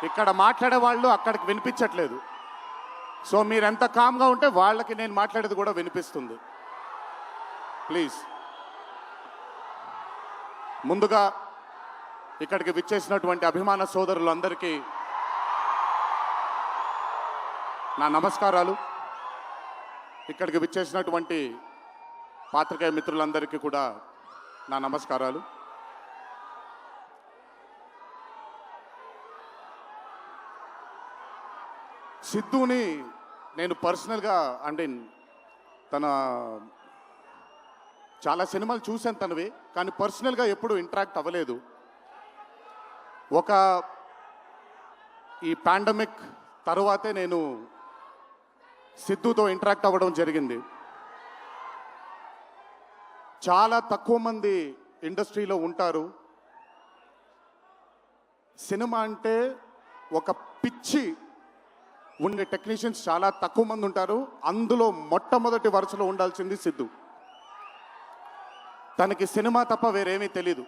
ఇక్కడ మాట్లాడే వాళ్ళు అక్కడికి వినిపించట్లేదు. సో మీరు ఎంత కామ్గా ఉంటే వాళ్ళకి నేను మాట్లాడేది కూడా వినిపిస్తుంది. ప్లీజ్. ముందుగా ఇక్కడికి విచ్చేసినటువంటి అభిమాన సోదరులందరికీ నా నమస్కారాలు. ఇక్కడికి విచ్చేసినటువంటి పాత్రికేయ మిత్రులందరికీ కూడా నా నమస్కారాలు. సిద్ధుని నేను పర్సనల్గా అంటే తన చాలా సినిమాలు చూశాను తనవి, కానీ పర్సనల్గా ఎప్పుడు ఇంటరాక్ట్ అవ్వలేదు. ఈ పాండమిక్ తరువాతే నేను సిద్ధుతో ఇంటరాక్ట్ అవ్వడం జరిగింది. చాలా తక్కువ మంది ఇండస్ట్రీలో ఉంటారు. సినిమా అంటే ఒక పిచ్చి ఉండే టెక్నీషియన్స్ చాలా తక్కువ మంది ఉంటారు. అందులో మొట్టమొదటి వరుసలో ఉండాల్సింది సిద్ధు. తనకి సినిమా తప్ప వేరేమీ తెలీదు.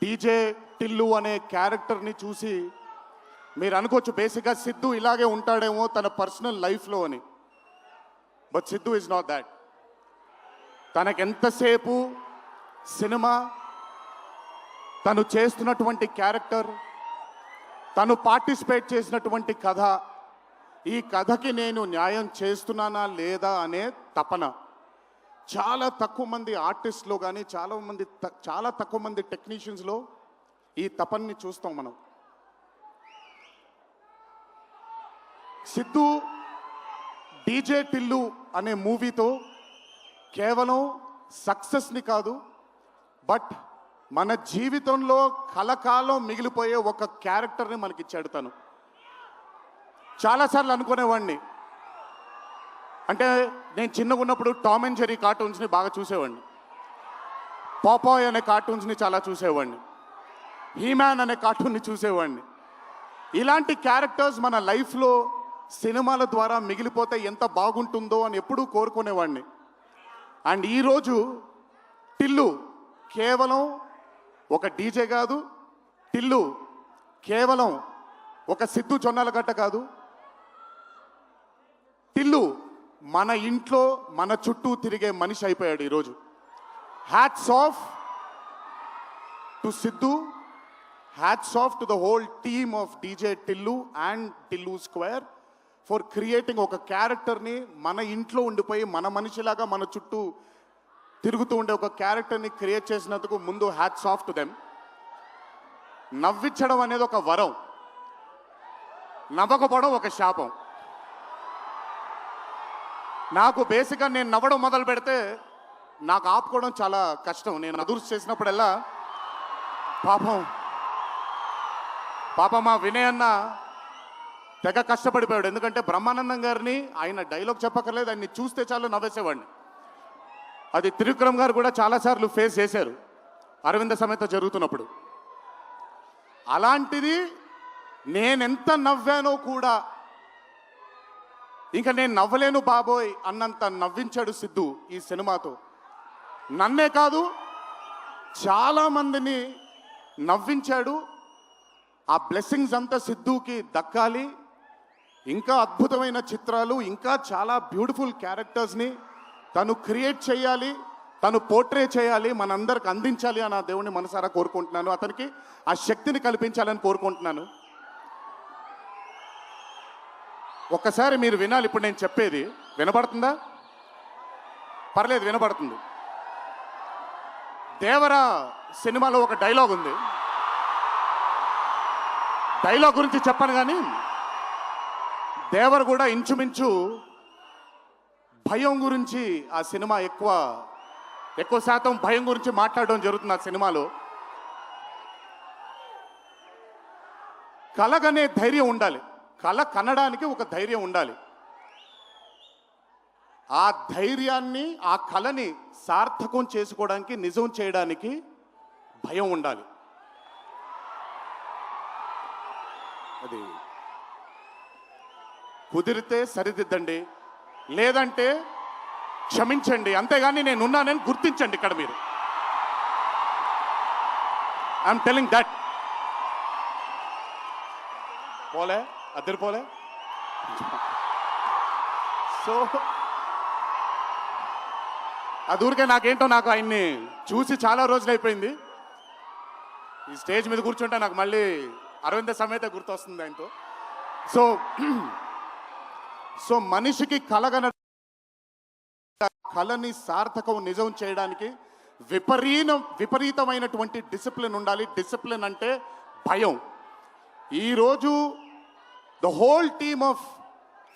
డీజే టిల్లు అనే క్యారెక్టర్ని చూసి మీరు అనుకోవచ్చు బేసిక్గా సిద్ధు ఇలాగే ఉంటాడేమో తన పర్సనల్ లైఫ్లో అని. But Siddhu is not that. తనకెంతసేపు సినిమా, తను చేస్తున్నటువంటి క్యారెక్టర్, తను పార్టిసిపేట్ చేసినటువంటి కథ, ఈ కథకి నేను న్యాయం చేస్తున్నానా లేదా అనే తపన. చాలా తక్కువ మంది ఆర్టిస్ట్లో కానీ చాలా తక్కువ మంది టెక్నీషియన్స్లో ఈ తపనని చూస్తాం మనం. సిద్ధు డీజే టిల్లు అనే మూవీతో కేవలం సక్సెస్ని కాదు, బట్ మన జీవితంలో కలకాలం మిగిలిపోయే ఒక క్యారెక్టర్ని మనకిచ్చాడు తను. చాలాసార్లు అనుకునేవాడిని, అంటే నేను చిన్నగా ఉన్నప్పుడు టామ్ అండ్ జెర్రీ కార్టూన్స్ని బాగా చూసేవాడిని, పాపాయ్ అనే కార్టూన్స్ని చాలా చూసేవాడిని, హీమ్యాన్ అనే కార్టూన్ని చూసేవాడిని. ఇలాంటి క్యారెక్టర్స్ మన లైఫ్లో సినిమాల ద్వారా మిగిలిపోతే ఎంత బాగుంటుందో అని ఎప్పుడూ కోరుకునేవాడిని. అండ్ ఈరోజు టిల్లు కేవలం ఒక డీజే కాదు, టిల్లు కేవలం ఒక సిద్ధు జొన్నలగడ్డ కాదు, టిల్లు మన ఇంట్లో మన చుట్టూ తిరిగే మనిషి అయిపోయాడు ఈరోజు. Hats off to Siddhu, hats off to the whole team of DJ Tillu and Tillu square for creating ఒక క్యారెక్టర్ని మన ఇంట్లో ఉండిపోయి మన మనిషిలాగా మన చుట్టూ తిరుగుతూ ఉండే ఒక క్యారెక్టర్ని క్రియేట్ చేసినందుకు ముందు హ్యాట్స్ ఆఫ్ టు దెమ్. నవ్వించడం అనేది ఒక వరం, నవ్వకపోవడం ఒక శాపం. నాకు బేసిక్గా నేను నవ్వడం మొదలు పెడితే నాకు ఆపుకోవడం చాలా కష్టం. నేను అదుర్స్ చేసినప్పుడల్లా పాపం మా వినయ్ అన్న తెగ కష్టపడిపోయాడు. ఎందుకంటే బ్రహ్మానందం గారిని ఆయన డైలాగ్ చెప్పక్కర్లేదు, ఆయన్ని చూస్తే చాలు నవ్వేసేవాడిని. అది త్రివిక్రమ్ గారు కూడా చాలాసార్లు ఫేస్ చేశారు అరవింద సమేత జరుగుతున్నప్పుడు. అలాంటిది నేనెంత నవ్వానో కూడా ఇంకా నేను నవ్వలేను బాబోయ్ అన్నంత నవ్వించాడు సిద్ధు ఈ సినిమాతో. నన్నే కాదు చాలామందిని నవ్వించాడు. ఆ బ్లెస్సింగ్స్ అంతా సిద్ధుకి దక్కాలి. ఇంకా అద్భుతమైన చిత్రాలు, ఇంకా చాలా బ్యూటిఫుల్ క్యారెక్టర్స్ని తను క్రియేట్ చేయాలి, తను పోర్ట్రే చేయాలి, మనందరికి అందించాలి అని ఆ దేవుని మనసారా కోరుకుంటున్నాను. అతనికి ఆ శక్తిని కల్పించాలని కోరుకుంటున్నాను. ఒక్కసారి మీరు వినాలి ఇప్పుడు నేను చెప్పేది. వినపడుతుందా? పర్లేదు, వినపడుతుంది. దేవరా సినిమాలో ఒక డైలాగ్ ఉంది. డైలాగ్ గురించి చెప్పను కానీ దేవర్ కూడా ఇంచుమించు భయం గురించి ఆ సినిమా ఎక్కువ శాతం భయం గురించి మాట్లాడడం జరుగుతుంది ఆ సినిమాలో. కలగనే ధైర్యం ఉండాలి, కళ కనడానికి ఒక ధైర్యం ఉండాలి. ఆ ధైర్యాన్ని, ఆ కళని సార్థకం చేసుకోవడానికి, నిజం చేయడానికి భయం ఉండాలి. అది కుదిరితే సరిదిద్దండి, లేదంటే క్షమించండి, అంతేగాని నేనున్నానని గుర్తించండి. ఇక్కడ మీరు ఐఎమ్ టెలింగ్ దట్. పోలే అద్దరు పోలే. సో అదూరికే నాకేంటో నాకు ఆయన్ని చూసి చాలా రోజులు అయిపోయింది. ఈ స్టేజ్ మీద కూర్చుంటే నాకు మళ్ళీ అరవింద సమేత గుర్తొస్తుంది ఆయనతో. సో మనిషికి కళని సార్థకం నిజం చేయడానికి విపరీతమైనటువంటి డిసిప్లిన్ ఉండాలి. డిసిప్లిన్ అంటే భయం. ఈరోజు the whole team of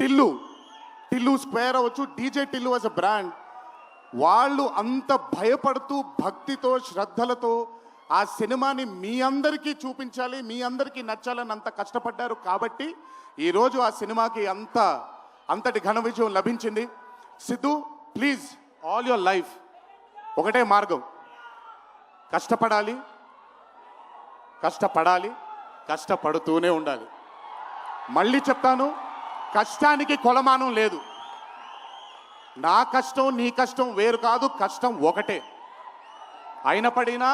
Tillu square అవ్వచ్చు, DJ Tillu as a brand, వాళ్ళు అంత భయపడుతూ భక్తితో శ్రద్ధలతో ఆ సినిమాని మీ అందరికీ చూపించాలి, మీ అందరికీ నచ్చాలని అంత కష్టపడ్డారు. కాబట్టి ఈరోజు ఆ సినిమాకి అంతటి ఘన విజయం లభించింది. Siddhu, please, all your life ఒకటే మార్గం, కష్టపడాలి, కష్టపడుతూనే ఉండాలి. మళ్ళీ చెప్తాను, కష్టానికి కొలమానం లేదు. నా కష్టం నీ కష్టం వేరు కాదు, కష్టం ఒకటే. అయిన పడినా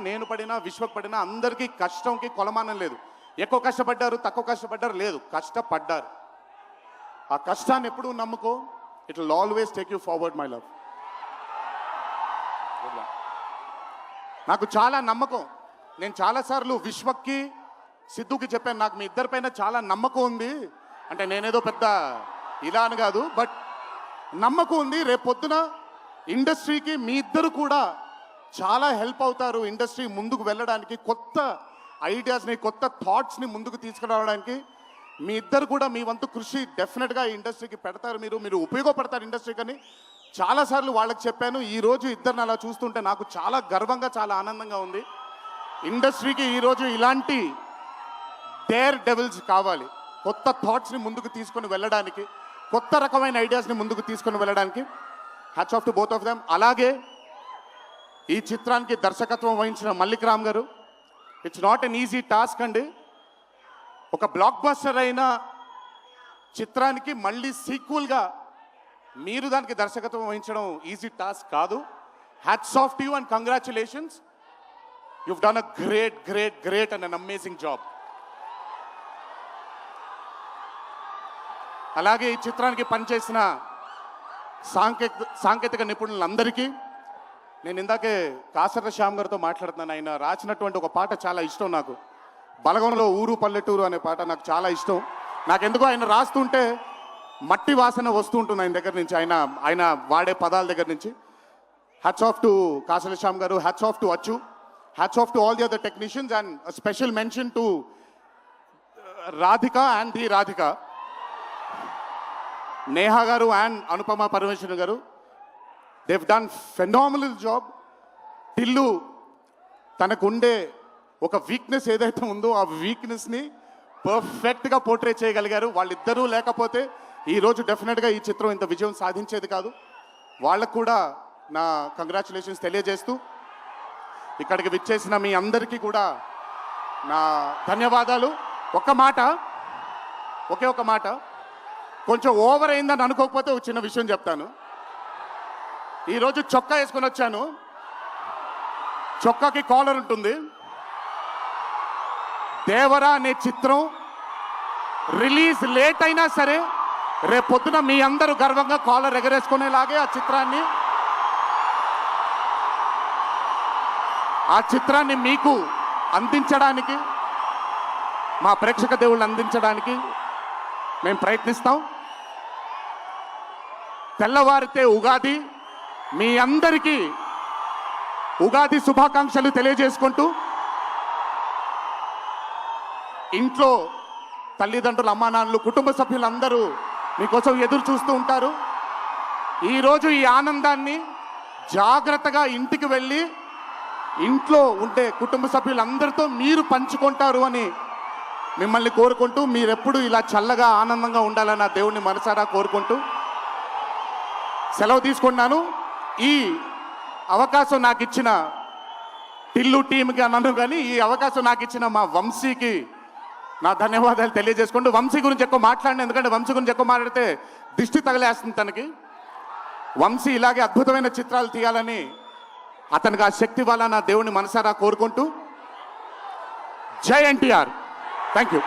నేను పడినా విశ్వక్ పడినా అందరికీ కష్టంకి కొలమానం లేదు. ఎక్కువ కష్టపడ్డారు, తక్కువ కష్టపడ్డారు లేదు, కష్టపడ్డారు. ఆ కష్టాన్ని ఎప్పుడూ నమ్ముకో. It will always take you forward my love. నాకు చాలా నమ్మకం. నేను చాలాసార్లు విశ్వక్కి సిద్ధుకి చెప్పాను, నాకు మీ ఇద్దరిపైన చాలా నమ్మకం ఉంది. అంటే నేనేదో పెద్ద ఇలా అని కాదు, బట్ నమ్మకం ఉంది. రేపొద్దున ఇండస్ట్రీకి మీ ఇద్దరు కూడా చాలా హెల్ప్ అవుతారు. ఇండస్ట్రీ ముందుకు వెళ్ళడానికి, కొత్త ఐడియాస్ని, కొత్త థాట్స్ని ముందుకు తీసుకురావడానికి మీ ఇద్దరు కూడా మీ వంతు కృషి డెఫినెట్గా ఈ ఇండస్ట్రీకి పెడతారు. మీరు ఉపయోగపడతారు ఇండస్ట్రీకి అని చాలాసార్లు వాళ్ళకి చెప్పాను. ఈరోజు ఇద్దరిని అలా చూస్తుంటే నాకు చాలా గర్వంగా, చాలా ఆనందంగా ఉంది. ఇండస్ట్రీకి ఈరోజు ఇలాంటి డేర్ డెవిల్స్ కావాలి, కొత్త థాట్స్ని ముందుకు తీసుకొని వెళ్ళడానికి, కొత్త రకమైన ఐడియాస్ని ముందుకు తీసుకొని వెళ్ళడానికి. Hats off to both of them. అలాగే ఈ చిత్రానికి దర్శకత్వం వహించిన మల్లిక్ రామ్ గారు, it's not an easy task అండి. ఒక బ్లాక్ బస్టర్ అయిన చిత్రానికి మళ్ళీ సీక్వెల్గా మీరు దానికి దర్శకత్వం వహించడం ఈజీ టాస్క్ కాదు. Hats off to you and congratulations. You've done a great and an amazing job. అలాగే ఈ చిత్రానికి పనిచేసిన సాంకేతిక నిపుణులందరికీ, నేను ఇందాకే కాసర్ల శ్యామ్ గారితో మాట్లాడుతున్నాను. ఆయన రాసినటువంటి ఒక పాట చాలా ఇష్టం నాకు. బలగంలో ఊరు పల్లెటూరు అనే పాట నాకు చాలా ఇష్టం. నాకెందుకో ఆయన రాస్తుంటే మట్టి వాసన వస్తూ ఉంటుంది ఆయన దగ్గర నుంచి, ఆయన వాడే పదాల దగ్గర నుంచి. Hats off to Kasarla Shyam garu, hats off to Achu, hats off to all the other technicians, and special mention to Radhika and the Radhika, Neha garu and Anupama Parameswaran garu. They've done phenomenal job. Tillu తనకుండే ఒక వీక్నెస్ ఏదైతే ఉందో ఆ వీక్నెస్ని పర్ఫెక్ట్గా పోర్ట్రే చేయగలిగారు. వాళ్ళిద్దరూ లేకపోతే ఈరోజు డెఫినెట్గా ఈ చిత్రం ఇంత విజయం సాధించేది కాదు. వాళ్ళకు కూడా నా కంగ్రాచులేషన్స్ తెలియజేస్తూ, ఇక్కడికి విచ్చేసిన మీ అందరికీ కూడా నా ధన్యవాదాలు. ఒకే ఒక మాట, కొంచెం ఓవర్ అయిందని అనుకోకపోతే ఒక చిన్న విషయం చెప్తాను. ఈరోజు చొక్కా వేసుకొని వచ్చాను, చొక్కాకి కాలర్ ఉంటుంది. దేవరా అనే చిత్రం రిలీజ్ లేట్ అయినా సరే రేపొద్దున మీ అందరూ గర్వంగా కాలర్ ఎగరేసుకునేలాగే ఆ చిత్రాన్ని మీకు అందించడానికి, మా ప్రేక్షక దేవుళ్ళు అందించడానికి మేము ప్రయత్నిస్తాం. తెల్లవారితే ఉగాది, మీ అందరికీ ఉగాది శుభాకాంక్షలు తెలియజేసుకుంటూ, ఇంట్లో తల్లిదండ్రులు, అమ్మానాన్నలు, కుటుంబ సభ్యులందరూ మీకోసం ఎదురు చూస్తూ ఉంటారు. ఈరోజు ఈ ఆనందాన్ని జాగ్రత్తగా ఇంటికి వెళ్ళి ఇంట్లో ఉండే కుటుంబ సభ్యులందరితో మీరు పంచుకుంటారు అని మిమ్మల్ని కోరుకుంటూ, మీరెప్పుడు ఇలా చల్లగా ఆనందంగా ఉండాలని ఆ దేవుణ్ణి మనసారా కోరుకుంటూ సెలవు తీసుకున్నాను. ఈ అవకాశం నాకు ఇచ్చిన టిల్లు టీంకి అన్నాను, కానీ ఈ అవకాశం నాకు ఇచ్చిన మా వంశీకి నా ధన్యవాదాలు తెలియజేసుకుంటూ, వంశీ గురించి ఎక్కువ మాట్లాడిన, ఎందుకంటే వంశీ గురించి ఎక్కువ మాట్లాడితే దిష్టి తగిలేస్తుంది తనకి. వంశీ ఇలాగే అద్భుతమైన చిత్రాలు తీయాలని అతనికి ఆ శక్తి వల్ల నా దేవుని మనసారా కోరుకుంటూ, జై ఎన్టీఆర్. Thank you.